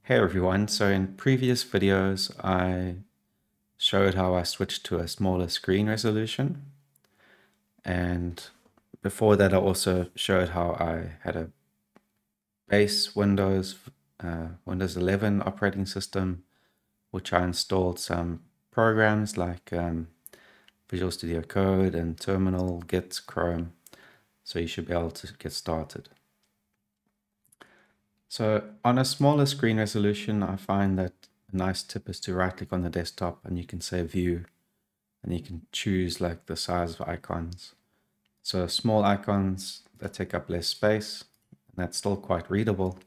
Hey everyone, so in previous videos I showed how I switched to a smaller screen resolution, and before that I also showed how I had a base Windows 11 operating system, which I installed some programs like Visual Studio Code and Terminal, Git, Chrome, so you should be able to get started. So on a smaller screen resolution, I find that a nice tip is to right click on the desktop and you can say view and you can choose like the size of icons. So small icons that take up less space, and that's still quite readable.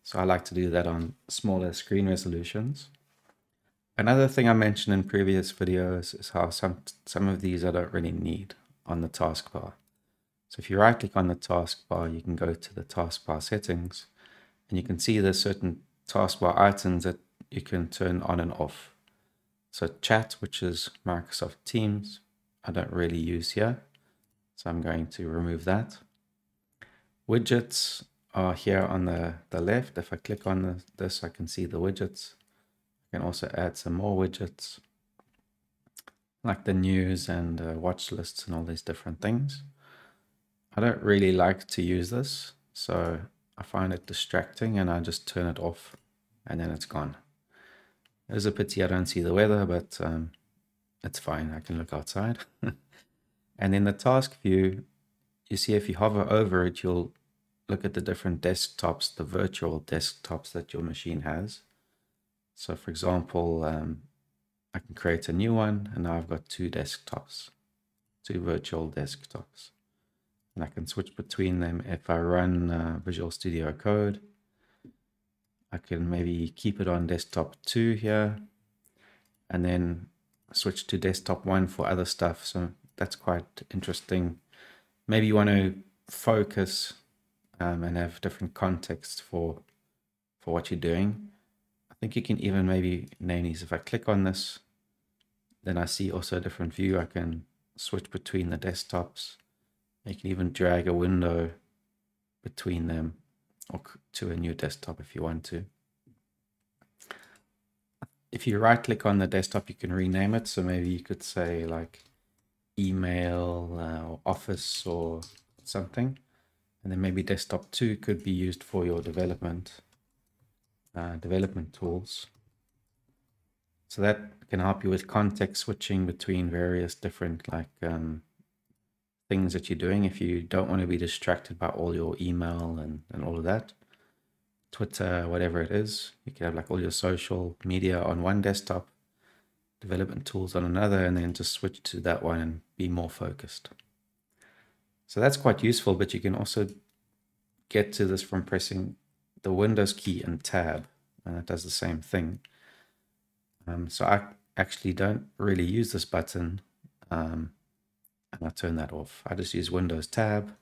So I like to do that on smaller screen resolutions. Another thing I mentioned in previous videos is how some of these I don't really need on the taskbar. So if you right click on the taskbar, you can go to the taskbar settings and you can see there's certain taskbar items that you can turn on and off. So chat, which is Microsoft Teams, I don't really use here, so I'm going to remove that. Widgets are here on the left. If I click on this, I can see the widgets. I can also add some more widgets, like the news and watch lists and all these different things. I don't really like to use this, so I find it distracting and I just turn it off and then it's gone. It is a pity I don't see the weather, but it's fine. I can look outside. And in the task view, you see if you hover over it, you'll look at the different desktops, the virtual desktops that your machine has. So for example, I can create a new one and now I've got two desktops, two virtual desktops. And I can switch between them. If I run Visual Studio Code, I can maybe keep it on desktop 2 here and then switch to desktop 1 for other stuff. So that's quite interesting. Maybe you want to focus and have different context for what you're doing. I think you can even maybe name these. If I click on this, then I see also a different view. I can switch between the desktops. You can even drag a window between them or to a new desktop if you want to. If you right click on the desktop, you can rename it. So maybe you could say like email or office or something. And then maybe desktop 2 could be used for your development tools. So that can help you with context switching between various different like things that you're doing if you don't want to be distracted by all your email and all of that. Twitter, whatever it is, you can have like all your social media on one desktop, development tools on another, and then just switch to that one and be more focused. So that's quite useful, but you can also get to this from pressing the Windows key and Tab, and it does the same thing. So I actually don't really use this button, and I turn that off. I just use Windows Tab,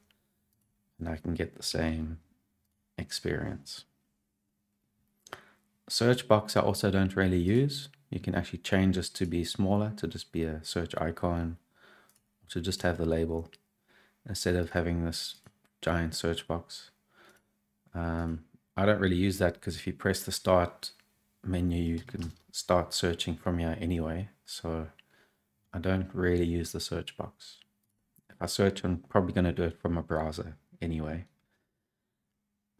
and I can get the same experience. Search box I also don't really use. You can actually change this to be smaller, to just be a search icon, to just have the label instead of having this giant search box. I don't really use that because if you press the start menu, you can start searching from here anyway. So I don't really use the search box. If I search, I'm probably going to do it from a browser anyway.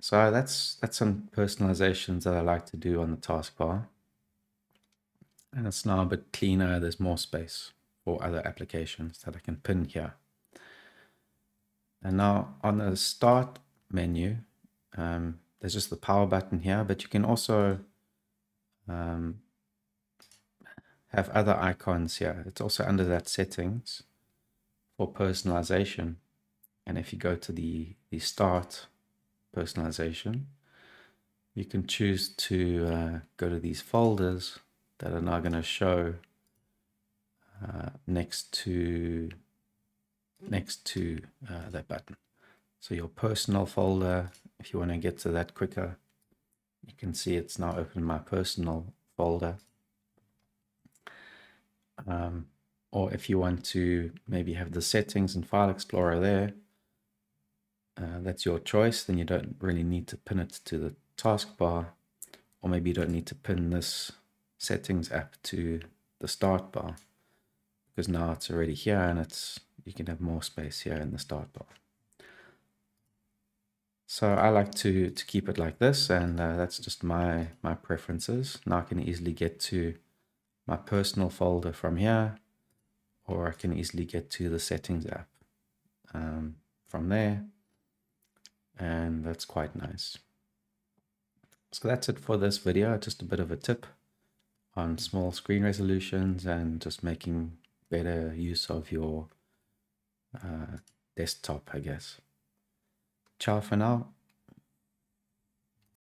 So that's some personalizations that I like to do on the taskbar. And it's now a bit cleaner. There's more space for other applications that I can pin here. And now on the start menu, there's just the power button here, but you can also have other icons here. It's also under that settings for personalization. And if you go to the start personalization, you can choose to go to these folders that are now going to show next to that button. So your personal folder, if you want to get to that quicker, you can see it's now open my personal folder. Or if you want to maybe have the settings and file explorer there, that's your choice. Then you don't really need to pin it to the taskbar. or maybe you don't need to pin this settings app to the start bar, because now it's already here and you can have more space here in the start bar. So I like to keep it like this, and that's just my preferences. Now I can easily get to my personal folder from here, or I can easily get to the settings app from there, and that's quite nice. So that's it for this video. Just a bit of a tip on small screen resolutions and just making better use of your desktop, I guess. Ciao for now.